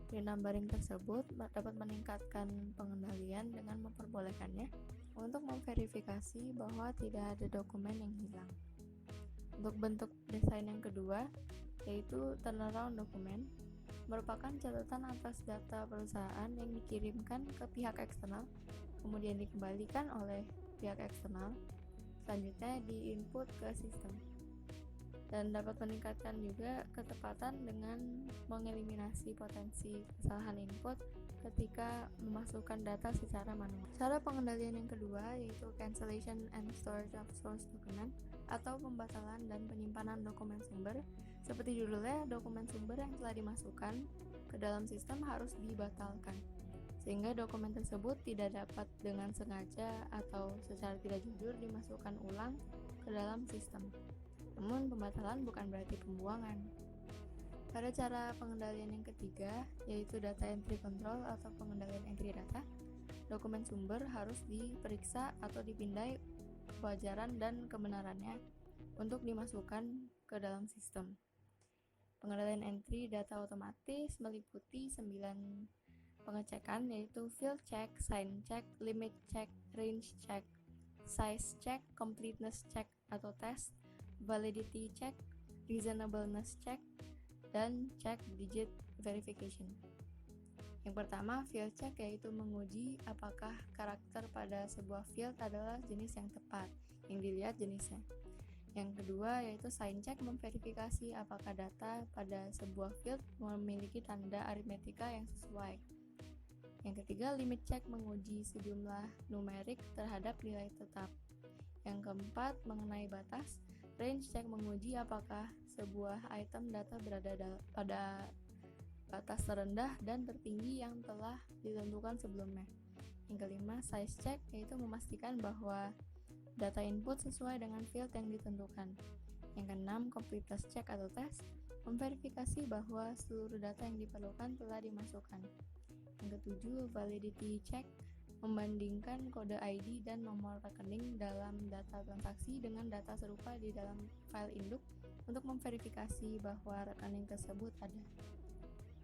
Renumbering tersebut dapat meningkatkan pengendalian dengan memperbolehkannya untuk memverifikasi bahwa tidak ada dokumen yang hilang. Untuk bentuk desain yang kedua, yaitu turnaround document, merupakan catatan atas data perusahaan yang dikirimkan ke pihak eksternal, kemudian dikembalikan oleh pihak eksternal, selanjutnya diinput ke sistem, dan dapat meningkatkan juga ketepatan dengan mengeliminasi potensi kesalahan input ketika memasukkan data secara manual. Cara pengendalian yang kedua yaitu cancellation and storage of source document atau pembatalan dan penyimpanan dokumen sumber. Seperti judulnya, dokumen sumber yang telah dimasukkan ke dalam sistem harus dibatalkan, sehingga dokumen tersebut tidak dapat dengan sengaja atau secara tidak jujur dimasukkan ulang ke dalam sistem. Namun pembatalan bukan berarti pembuangan. Pada cara pengendalian yang ketiga, yaitu data entry control atau pengendalian entry data, dokumen sumber harus diperiksa atau dipindai kewajaran dan kebenarannya untuk dimasukkan ke dalam sistem. Pengendalian entry data otomatis meliputi 9 pengecekan, yaitu field check, sign check, limit check, range check, size check, completeness check atau test, validity check, reasonableness check, dan check digit verification. Yang pertama, field check, yaitu menguji apakah karakter pada sebuah field adalah jenis yang tepat yang dilihat jenisnya. Yang kedua yaitu sign check, memverifikasi apakah data pada sebuah field memiliki tanda aritmetika yang sesuai. Yang ketiga, limit check, menguji sejumlah numerik terhadap nilai tetap. Yang keempat, mengenai batas, range check, menguji apakah sebuah item data berada pada batas terendah dan tertinggi yang telah ditentukan sebelumnya. Yang kelima, size check, yaitu memastikan bahwa data input sesuai dengan field yang ditentukan. Yang keenam, completeness check atau test, memverifikasi bahwa seluruh data yang diperlukan telah dimasukkan. Yang ketujuh, validity check, membandingkan kode ID dan nomor rekening dalam data transaksi dengan data serupa di dalam file induk untuk memverifikasi bahwa rekening tersebut ada.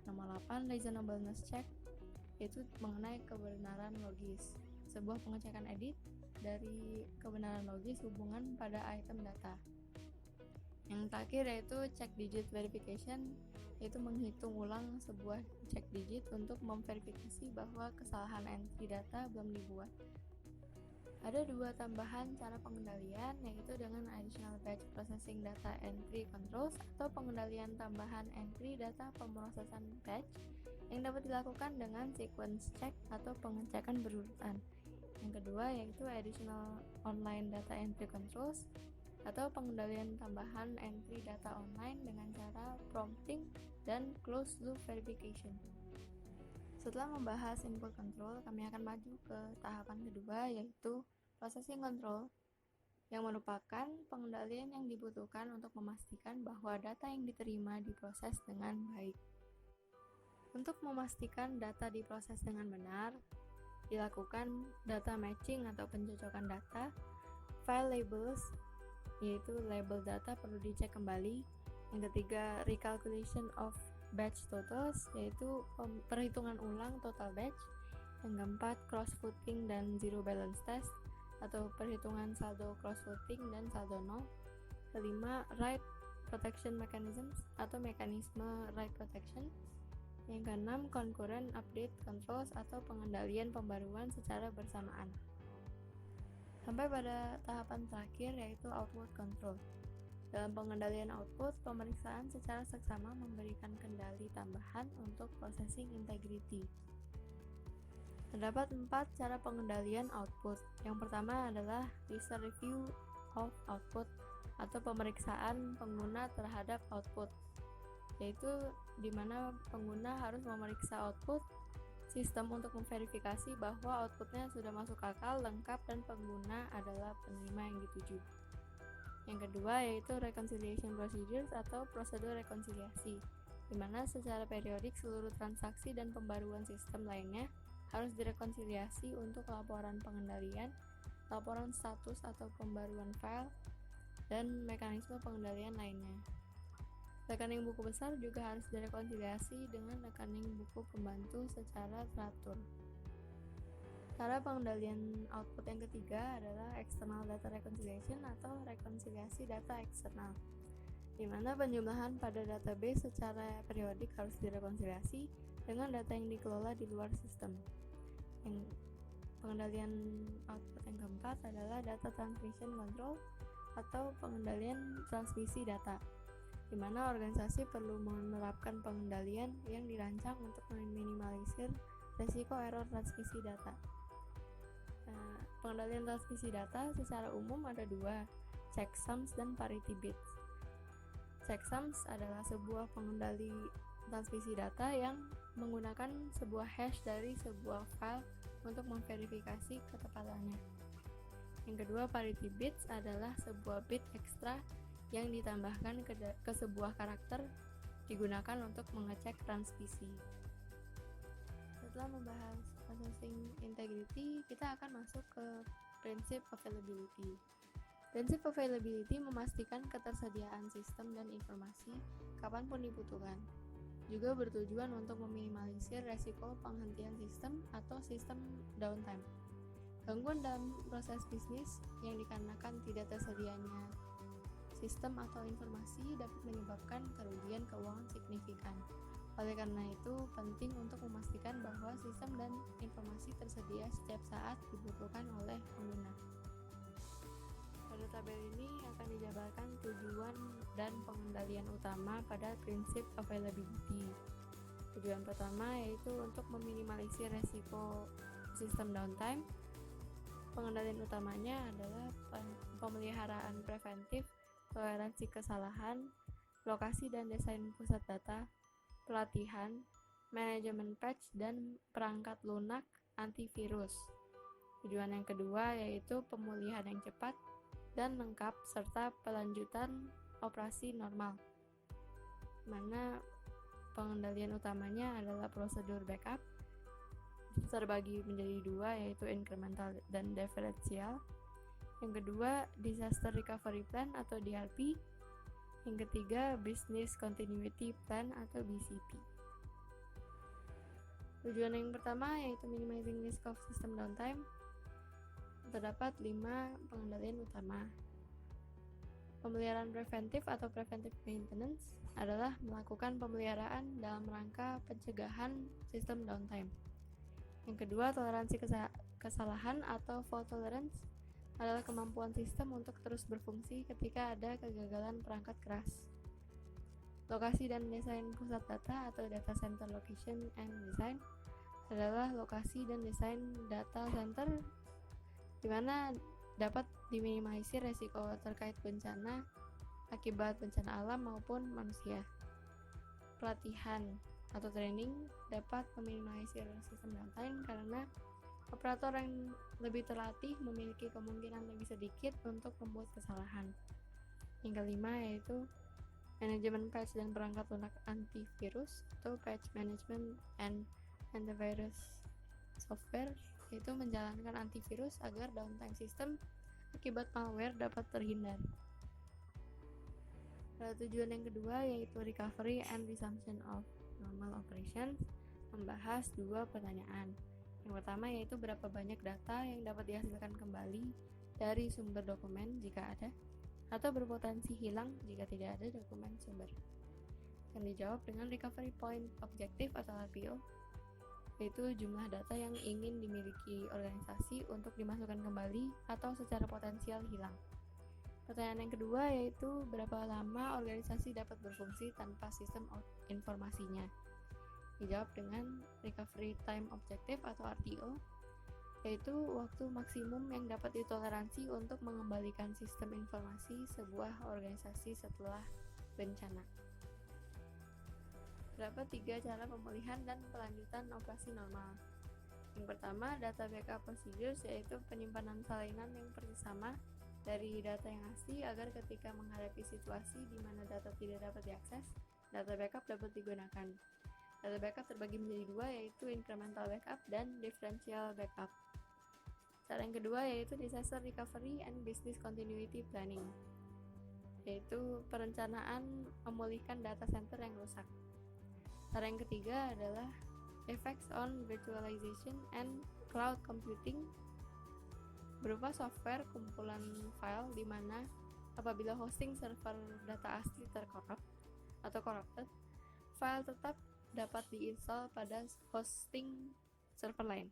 Nomor 8, reasonableness check, yaitu mengenai kebenaran logis. Sebuah pengecekan edit dari kebenaran logis hubungan pada item data. Yang terakhir yaitu check digit verification, yaitu menghitung ulang sebuah check digit untuk memverifikasi bahwa kesalahan entry data belum dibuat. Ada 2 tambahan cara pengendalian, yaitu dengan additional batch processing data entry controls atau pengendalian tambahan entry data pemrosesan batch yang dapat dilakukan dengan sequence check atau pengecekan berurutan. Yang kedua yaitu additional online data entry controls atau pengendalian tambahan entry data online dengan cara prompting dan closed loop verification. Setelah membahas input control, kami akan maju ke tahapan kedua, yaitu processing control, yang merupakan pengendalian yang dibutuhkan untuk memastikan bahwa data yang diterima diproses dengan baik. Untuk memastikan data diproses dengan benar, dilakukan data matching atau pencocokan data, file labels, yaitu label data perlu dicek kembali. Yang ketiga, recalculation of batch totals, yaitu perhitungan ulang total batch. Yang keempat, cross-voting dan zero balance test, atau perhitungan saldo cross-voting dan saldo nol. Kelima, write protection mechanisms, atau mekanisme write protection. Yang keenam, concurrent update controls, atau pengendalian pembaruan secara bersamaan. Sampai pada tahapan terakhir, yaitu output control. Dalam pengendalian output, pemeriksaan secara seksama memberikan kendali tambahan untuk processing integrity. Terdapat 4 cara pengendalian output. Yang pertama adalah user review of output atau pemeriksaan pengguna terhadap output, yaitu di mana pengguna harus memeriksa output sistem untuk memverifikasi bahwa outputnya sudah masuk akal, lengkap, dan pengguna adalah penerima yang dituju. Yang kedua yaitu reconciliation procedures atau prosedur rekonsiliasi, di mana secara periodik seluruh transaksi dan pembaruan sistem lainnya harus direkonsiliasi untuk laporan pengendalian, laporan status atau pembaruan file, dan mekanisme pengendalian lainnya. Rekening buku besar juga harus direkonsiliasi dengan rekening buku pembantu secara teratur. Cara pengendalian output yang ketiga adalah external data reconciliation atau rekonsiliasi data eksternal, di mana penjumlahan pada database secara periodik harus direkonsiliasi dengan data yang dikelola di luar sistem. Yang pengendalian output yang keempat adalah data transmission control atau pengendalian transmisi data, di mana organisasi perlu menerapkan pengendalian yang dirancang untuk meminimalisir risiko error transmisi data. Pengendalian transmisi data secara umum ada 2, checksums dan parity bits. Checksums adalah sebuah pengendali transmisi data yang menggunakan sebuah hash dari sebuah file untuk memverifikasi ketepatannya. Yang kedua, parity bits adalah sebuah bit ekstra yang ditambahkan ke sebuah karakter digunakan untuk mengecek transmisi. Setelah membahas processing integrity, kita akan masuk ke prinsip availability. Prinsip availability memastikan ketersediaan sistem dan informasi kapanpun dibutuhkan. Juga bertujuan untuk meminimalisir resiko penghentian sistem atau sistem downtime. Gangguan dalam proses bisnis yang dikarenakan tidak tersedianya sistem atau informasi dapat menyebabkan kerugian keuangan signifikan. Oleh karena itu, penting untuk memastikan bahwa sistem dan informasi tersedia setiap saat dibutuhkan oleh pengguna. Pada tabel ini akan dijabarkan tujuan dan pengendalian utama pada prinsip availability. Tujuan pertama yaitu untuk meminimalisir resiko sistem downtime. Pengendalian utamanya adalah pemeliharaan preventif, toleransi kesalahan, lokasi dan desain pusat data, pelatihan, manajemen patch, dan perangkat lunak antivirus. Tujuan yang kedua yaitu pemulihan yang cepat dan lengkap serta pelanjutan operasi normal, mana pengendalian utamanya adalah prosedur backup terbagi menjadi 2 yaitu incremental dan differential. Yang kedua, disaster recovery plan atau DRP, Yang ketiga, Business Continuity Plan atau BCP. Tujuan yang pertama yaitu minimizing risk of system downtime. Terdapat 5 pengendalian utama. Pemeliharaan preventif atau preventive maintenance adalah melakukan pemeliharaan dalam rangka pencegahan sistem downtime. Yang kedua, toleransi kesalahan atau fault tolerance adalah kemampuan sistem untuk terus berfungsi ketika ada kegagalan perangkat keras. Lokasi dan desain pusat data atau data center location and design adalah lokasi dan desain data center di mana dapat diminimalisir resiko terkait bencana akibat bencana alam maupun manusia. Pelatihan atau training dapat meminimalisir sistem downtime karena operator yang lebih terlatih memiliki kemungkinan lebih sedikit untuk membuat kesalahan. Yang kelima yaitu manajemen patch dan perangkat lunak antivirus atau patch management and antivirus software, yaitu menjalankan antivirus agar downtime sistem akibat malware dapat terhindar. Pada tujuan yang kedua yaitu recovery and resumption of normal operations, membahas 2 pertanyaan. Yang pertama yaitu berapa banyak data yang dapat dihasilkan kembali dari sumber dokumen jika ada, atau berpotensi hilang jika tidak ada dokumen sumber. Yang dijawab dengan recovery point objective atau RPO, yaitu jumlah data yang ingin dimiliki organisasi untuk dimasukkan kembali atau secara potensial hilang. Pertanyaan yang kedua yaitu berapa lama organisasi dapat berfungsi tanpa sistem informasinya. Dijawab dengan recovery time objective atau RTO, yaitu waktu maksimum yang dapat ditoleransi untuk mengembalikan sistem informasi sebuah organisasi setelah bencana. Terdapat 3 cara pemulihan dan pelanjutan operasi normal. Yang pertama, data backup procedures, yaitu penyimpanan salinan yang persis sama dari data yang asli agar ketika menghadapi situasi di mana data tidak dapat diakses, data backup dapat digunakan. Data backup terbagi menjadi 2, yaitu incremental backup dan differential backup. Cara yang kedua yaitu disaster recovery and business continuity planning, yaitu perencanaan memulihkan data center yang rusak. Cara yang ketiga adalah effects on virtualization and cloud computing, berupa software kumpulan file di mana apabila hosting server data asli terkorup atau corrupted, file tetap dapat diinstal pada hosting server lain.